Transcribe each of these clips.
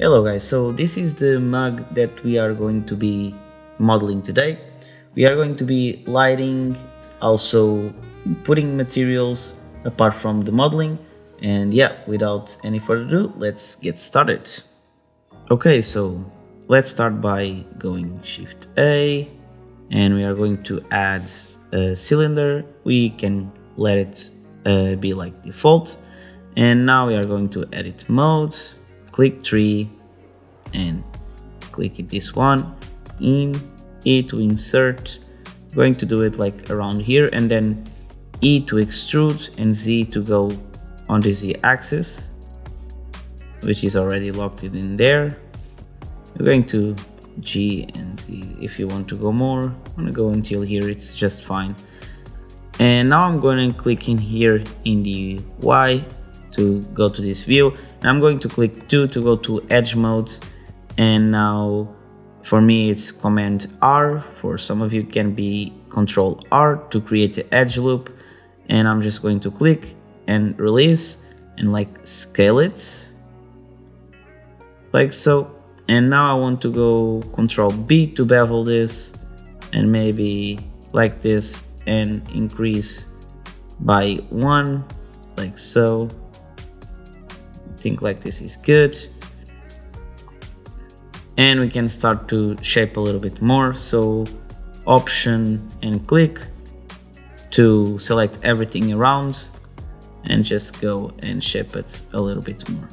Hello guys, so this is the mug that we are going to be modeling today. We are going to be lighting, also putting materials apart from the modeling, and yeah, without any further ado, let's get started. Okay, so let's start by going Shift A, and we are going to add a cylinder. We can let it be like default, and now we are going to edit modes, click 3, and click it this one, in E to insert. I'm going to do it like around here, and then E to extrude and Z to go on the Z axis, which is already locked in there. We're going to G and Z. If you want to go more, I'm gonna go until here, it's just fine. And now I'm going to click in here in the Y to go to this view, and I'm going to click 2 to go to edge mode. And now for me it's Command R, for some of you can be Control R to create the edge loop, and I'm just going to click and release and like scale it like so. And now I want to go Control B to bevel this, and maybe like this, and increase by 1 like so. I think like this is good. And we can start to shape a little bit more, so Option and click to select everything around and just go and shape it a little bit more.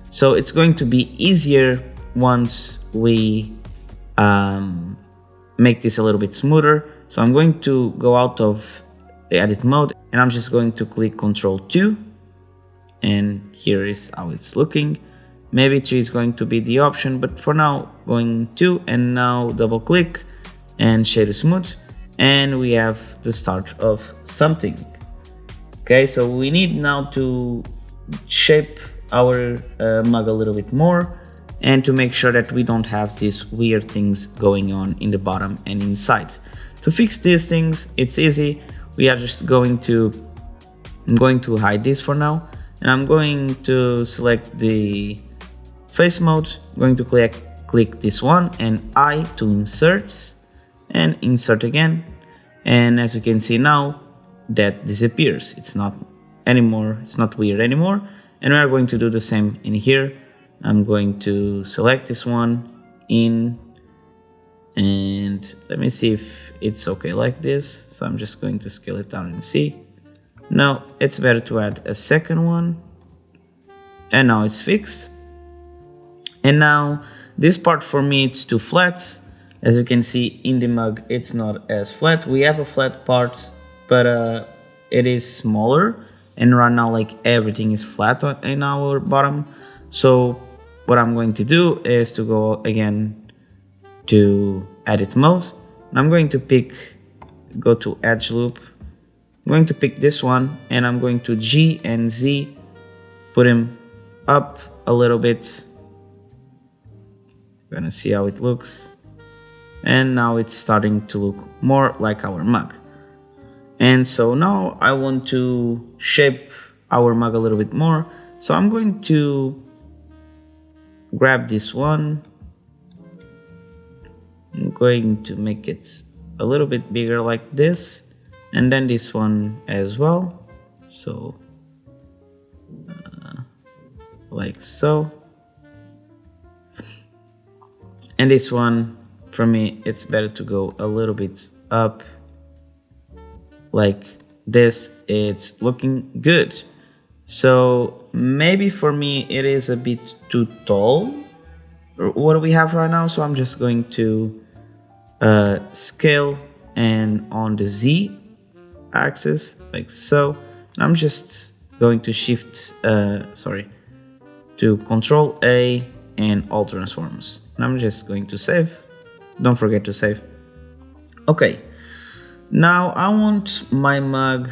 So it's going to be easier once we make this a little bit smoother. So I'm going to go out of the edit mode, and I'm just going to click Ctrl 2, and here is how it's looking. Maybe 3 is going to be the option, but for now going 2, and now double click and shade to smooth, and we have the start of something. Okay, so we need now to shape our mug a little bit more, and to make sure that we don't have these weird things going on in the bottom and inside. To fix these things, it's easy. We are just going to, I'm going to hide this for now, and I'm going to select the face mode. I'm going to click this one and I to insert, and insert again. And as you can see now, that disappears. It's not anymore, it's not weird anymore. And we are going to do the same in here. I'm going to select this one in, and let me see if it's okay like this. So I'm just going to scale it down and see. No, it's better to add a second one. And now it's fixed. And now this part for me, it's too flat. As you can see in the mug, it's not as flat. We have a flat part, but it is smaller. And right now, like, everything is flat in our bottom. So what I'm going to do is to go again to edit mode. I'm going to go to edge loop. I'm going to pick this one, and I'm going to G and Z, put him up a little bit. We're gonna see how it looks. And now it's starting to look more like our mug. And so now I want to shape our mug a little bit more. So I'm going to grab this one. I'm going to make it a little bit bigger like this, and then this one as well. So like so. And this one, for me, it's better to go a little bit up like this. It's looking good. So maybe for me it is a bit too tall, what do we have right now. So I'm just going to scale and on the Z axis like so. I'm just going to to Control A and all transforms. And I'm just going to save. Don't forget to save. Okay, now I want my mug,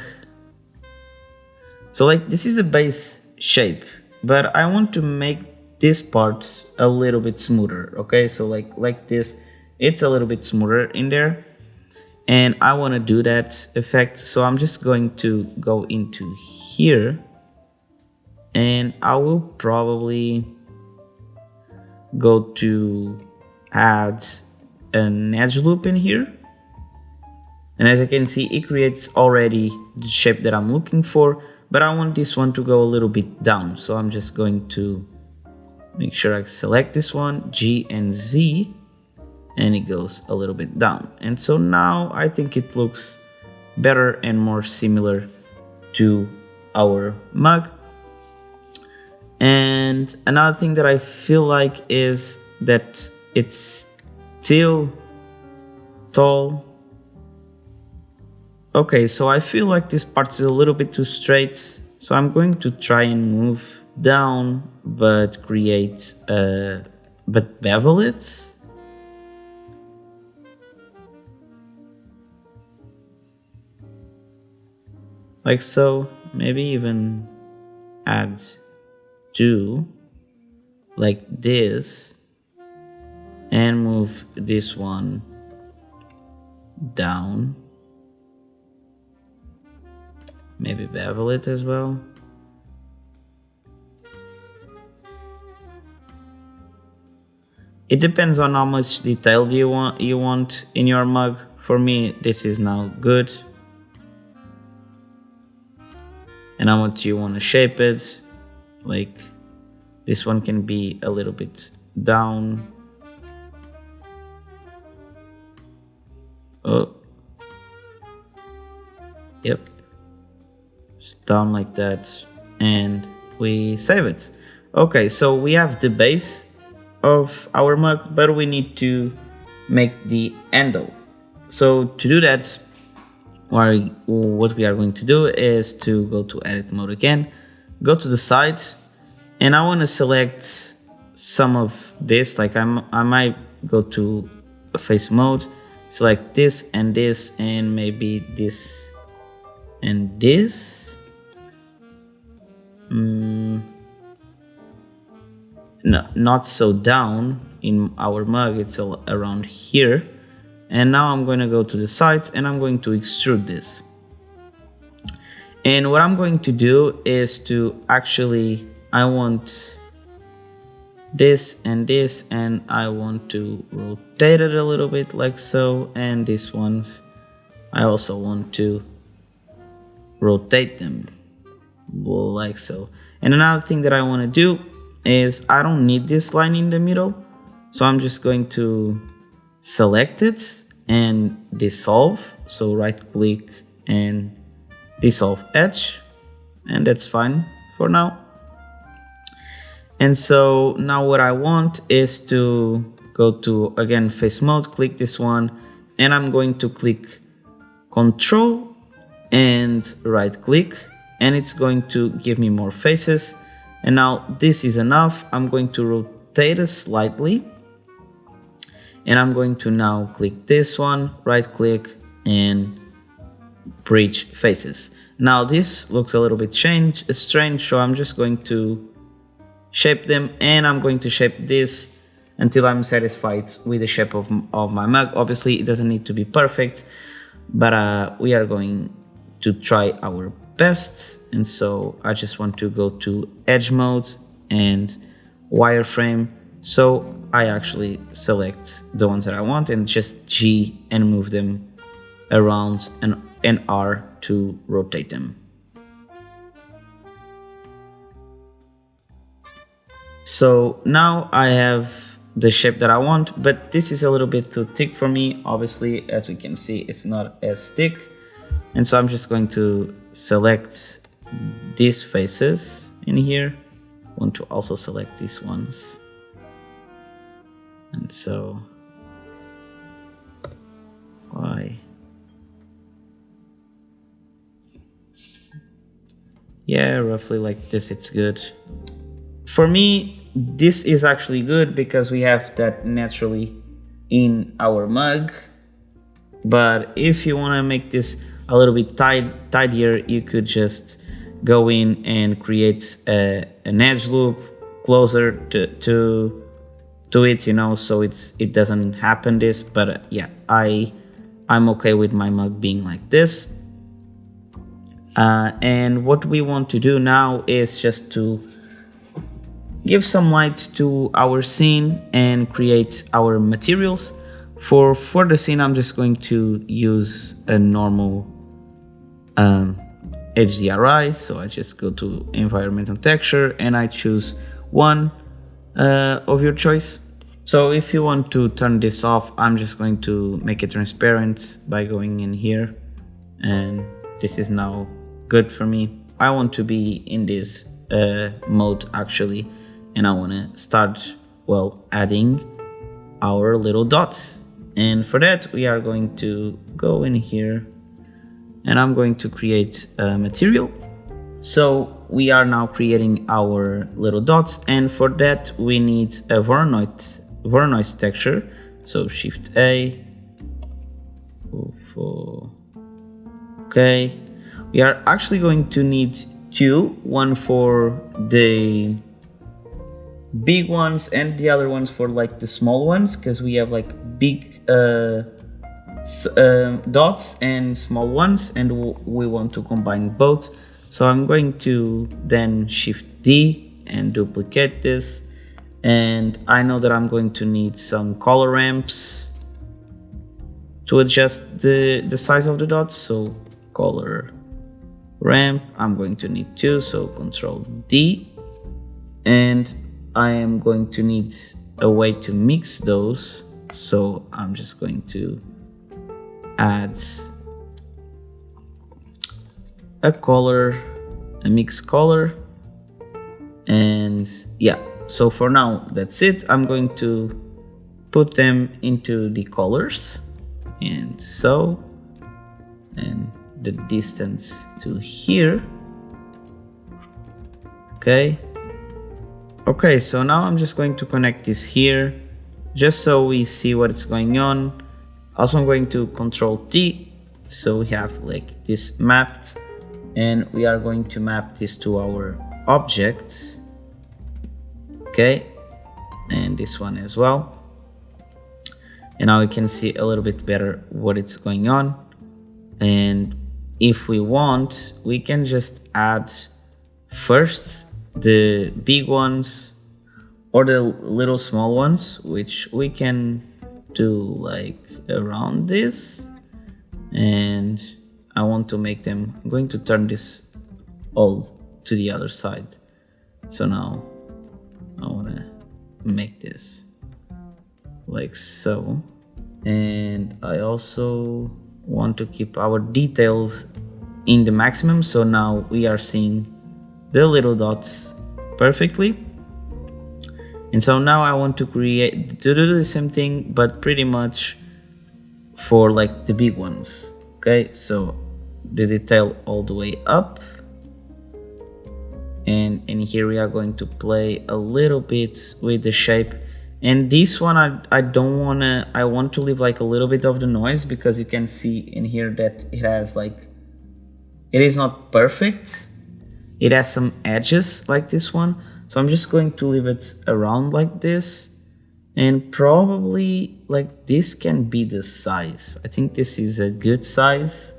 so like this is the base shape, but I want to make this part a little bit smoother. Okay, so like this, it's a little bit smoother in there, and I want to do that effect. So I'm just going to go into here, and I will probably go to add an edge loop in here. And as you can see, it creates already the shape that I'm looking for, but I want this one to go a little bit down. So I'm just going to make sure I select this one, G and Z, and it goes a little bit down. And so now I think it looks better and more similar to our mug. And another thing that I feel like is that it's still tall. Okay, so I feel like this part is a little bit too straight, so I'm going to try and move down, but bevel it. Like so, maybe even add 2 like this and move this one down. Maybe bevel it as well. It depends on how much detail you want in your mug. For me, this is now good. And how much you want to shape it. Like this one can be a little bit down. Oh. Yep. Down like that, and we save it. Okay, so we have the base of our mug, but we need to make the handle. So to do that, what we are going to do is to go to edit mode again, go to the side, and I want to select some of this. Like I might go to face mode, select this and maybe this and this. No, not so down in our mug, it's around here. And now I'm going to go to the sides and I'm going to extrude this. And what I'm going to do is to actually, I want this and I want to rotate it a little bit like so, and these ones I also want to rotate them like so. And another thing that I want to do is I don't need this line in the middle, so I'm just going to select it and dissolve. So right click and dissolve edge, and that's fine for now. And so now what I want is to go to again face mode, click this one, and I'm going to click Control and right click, and it's going to give me more faces. And now this is enough. I'm going to rotate it slightly, and I'm going to now click this one, right click and bridge faces. Now this looks a little bit strange, so I'm just going to shape them, and I'm going to shape this until I'm satisfied with the shape of my mug. Obviously it doesn't need to be perfect, but we are going to try our best. And so I just want to go to edge mode and wireframe. So I actually select the ones that I want and just G and move them around, and R to rotate them. So now I have the shape that I want, but this is a little bit too thick for me. Obviously, as we can see, it's not as thick. And so I'm just going to select these faces in here. I want to also select these ones. And so, why? Yeah, roughly like this, it's good. For me, this is actually good because we have that naturally in our mug. But if you want to make this a little bit tidier, you could just go in and create an edge loop closer to it, you know, so it doesn't happen this. But yeah, I'm okay with my mug being like this. And what we want to do now is just to give some light to our scene and create our materials. For the scene, I'm just going to use a normal HDRI. So I just go to environmental texture and I choose one of your choice. So if you want to turn this off, I'm just going to make it transparent by going in here, and this is now good for me. I want to be in this mode actually, and I want to start, well, adding our little dots. And for that, we are going to go in here, and I'm going to create a material. So we are now creating our little dots, and for that we need a Voronoi texture. So Shift A. Okay. We are actually going to need two, one for the big ones and the other ones for like the small ones, because we have like big dots and small ones, and we want to combine both. So I'm going to then Shift D and duplicate this, and I know that I'm going to need some color ramps to adjust the size of the dots. So color ramp, I'm going to need two, so Control D, and I am going to need a way to mix those. So I'm just going to add a mixed color, and yeah, so for now that's it. I'm going to put them into the colors, and so, and the distance to here. Okay, so now I'm just going to connect this here just so we see what's going on. Also, I'm going to Control T, so we have like this mapped, and we are going to map this to our object. Okay, and this one as well. And now we can see a little bit better what it's going on. And if we want, we can just add first the big ones or the little small ones, which we can do like around this. And I want to make them, I'm going to turn this all to the other side. So now I want to make this like so. And I also want to keep our details in the maximum. So now we are seeing the little dots perfectly. And so now I want to do the same thing, but pretty much for like the big ones. Okay, so the detail all the way up, and in here we are going to play a little bit with the shape. And this one I don't want to, I want to leave like a little bit of the noise, because you can see in here that it has like, it is not perfect, it has some edges like this one. So I'm just going to leave it around like this, and probably like this can be the size. I think this is a good size.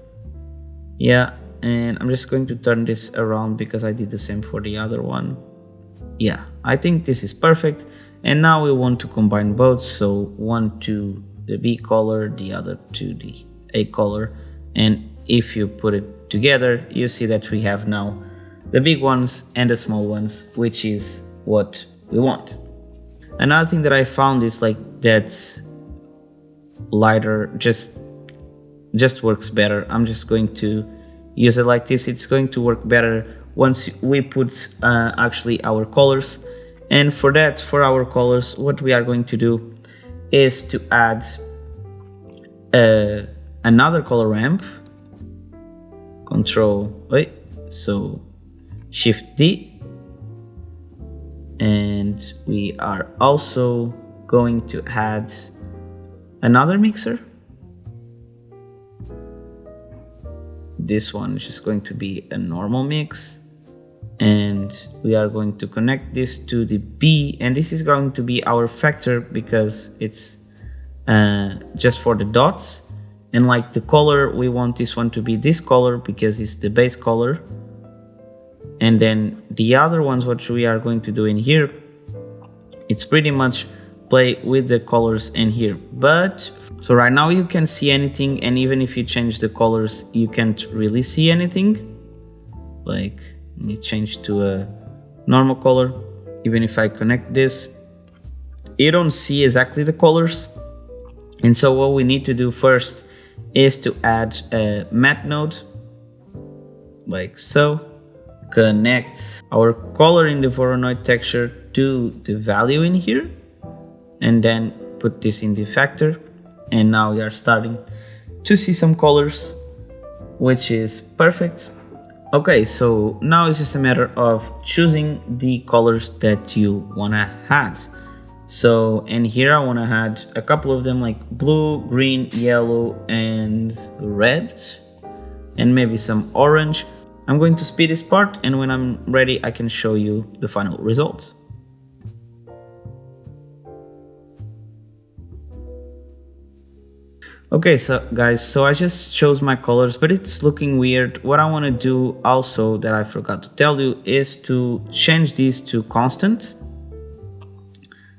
Yeah, and I'm just going to turn this around because I did the same for the other one. Yeah, I think this is perfect. And now we want to combine both, so one to the B color, the other to the A color. And if you put it together, you see that we have now the big ones and the small ones, which is what we want. Another thing that I found is like that lighter just works better. I'm just going to use it like this. It's going to work better once we put actually our colors. And for that, for our colors, what we are going to do is to add another color ramp. So Shift D, and we are also going to add another mixer. This one is just going to be a normal mix, and we are going to connect this to the B, and this is going to be our factor because it's just for the dots. And like the color, we want this one to be this color because it's the base color. And then the other ones, what we are going to do in here It's pretty much play with the colors in here. But so right now you can see anything, and even if you change the colors, you can't really see anything. Like, let me change to a normal color. Even if I connect this, you don't see exactly the colors. And so what we need to do first is to add a matte node, like so. Connect our color in the Voronoi texture to the value in here, and then put this in the factor. And now we are starting to see some colors, which is perfect. Okay, so now it's just a matter of choosing the colors that you wanna add. So in here I wanna add a couple of them, like blue, green, yellow, and red, and maybe some orange. I'm going to speed this part, and when I'm ready I can show you the final results. Okay, so guys, so I just chose my colors, but it's looking weird. What I want to do also, that I forgot to tell you, is to change these to constant,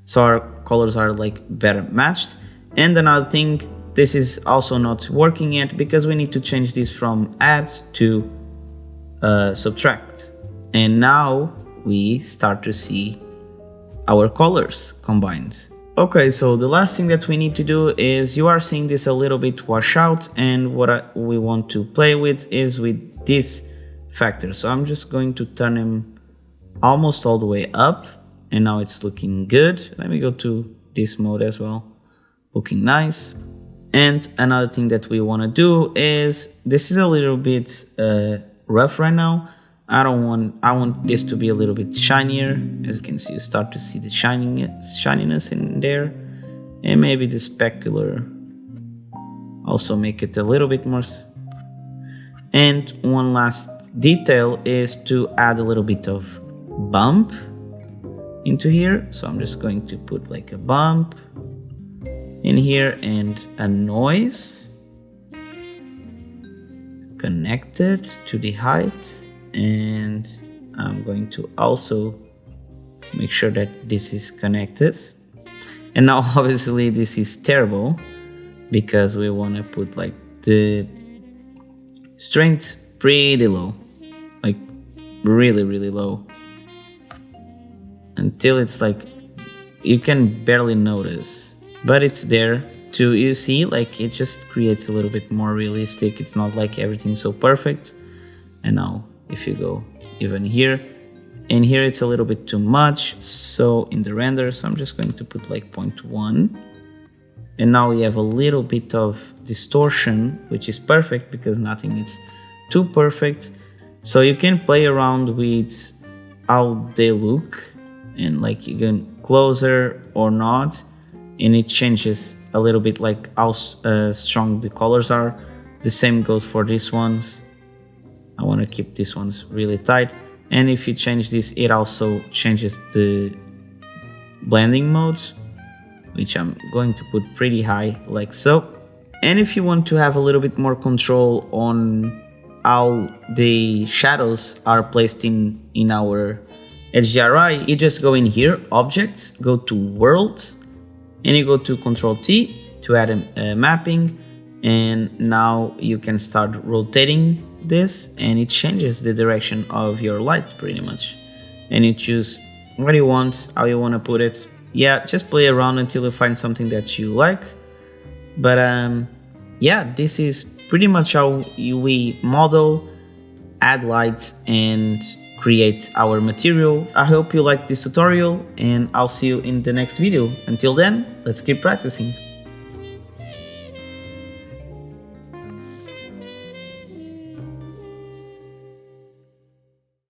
so our colors are like better matched. And another thing, this is also not working yet because we need to change this from add to subtract. And now we start to see our colors combined. Okay, so the last thing that we need to do is, you are seeing this a little bit wash out, and what we want to play with is with this factor. So I'm just going to turn him almost all the way up, and now it's looking good. Let me go to this mode as well, looking nice. And another thing that we want to do is, this is a little bit rough right now. I want this to be a little bit shinier. As you can see, you start to see the shininess in there, and maybe the specular also make it a little bit more. And one last detail is to add a little bit of bump into here. So I'm just going to put like a bump in here and a noise connected to the height. And I'm going to also make sure that this is connected. And now obviously this is terrible because we want to put like the strength pretty low, like really low, until it's like you can barely notice, but it's there too. You see, like it just creates a little bit more realistic. It's not like everything's so perfect. And now if you go even here, and here it's a little bit too much, so in the render, so I'm just going to put like 0.1, and now we have a little bit of distortion, which is perfect because nothing is too perfect. So you can play around with how they look, and like you can closer or not, and it changes a little bit like how strong the colors are. The same goes for these ones. I want to keep these ones really tight, and if you change this, it also changes the blending modes, which I'm going to put pretty high, like so. And if you want to have a little bit more control on how the shadows are placed in our HDRI, you just go in here, objects, go to worlds, and you go to Ctrl+T to add a mapping, and now you can start rotating this, and it changes the direction of your light pretty much. And you choose what you want, how you want to put it. Yeah, just play around until you find something that you like. But yeah, this is pretty much how we model, add lights, and create our material. I hope you liked this tutorial, and I'll see you in the next video. Until then, let's keep practicing.